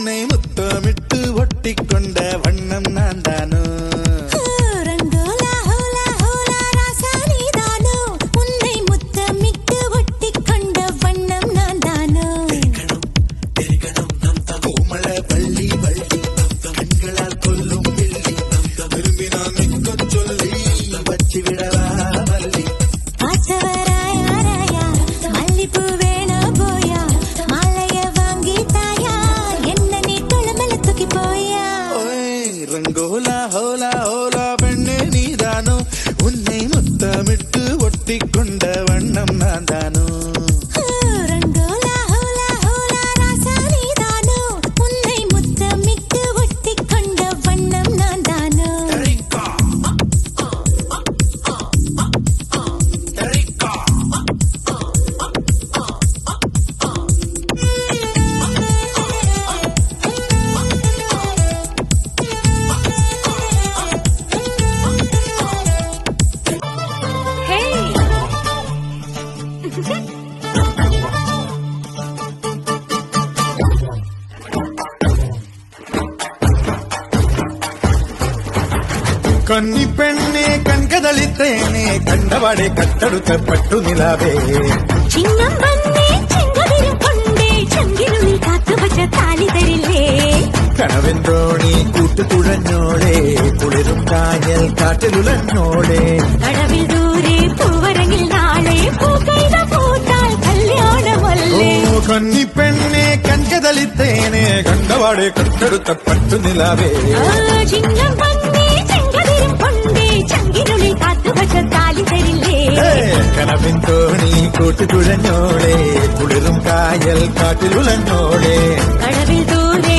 உன்னை முத்தமிட்டு ஒட்டிக்கொண்ட வண்ணம் நான் தானோ ரங்கோலா ஹோலா ஹோலா பெண்ணே நீதானோ உன்னை முத்தமிட்டு ஒட்டிக்கொண்ட வண்ணம் நான் தானோ கன்னி பெண்ணே கண்கதளித்தேனே கண்டவாடே கட்டடுத்த பட்டு நிலாவே ചിങ്ങം വന്നേ ചെങ്കതിരും കൊണ്ടേ ചെങ്കിനുള്ളിൽ കാത്തുവച്ച താലി തരില്ലേ കനവെന്തോണി കൂട്ടുകുഴഞ്ഞോളെ കുളിരും കായൽ കാട്ടിലുലഞ്ഞോളെ കടവിൽ ദൂരെ പൂവരങ്ങിൽ നാളെ പൂക്കൈത പൂത്താൽ കല്യാണമല്ലേ കന്നി പെണ്ണെ കൺകതളിത്തേനെ കണ്ടവാടെ കട്ടെടുത്ത പട്ടു നിലാവേ ചിങ്ങം വന്നേ ചെങ്കതിരും കൊണ്ടേ ചെങ്കിനുള്ളിൽ കാത്തുവച്ച താലി തരില്ലേ കനവെന്തോണി കൂട്ടുകുഴഞ്ഞോളെ കുളിരും കായൽ കാട്ടിലുലഞ്ഞോളെ കടവിൽ ദൂരെ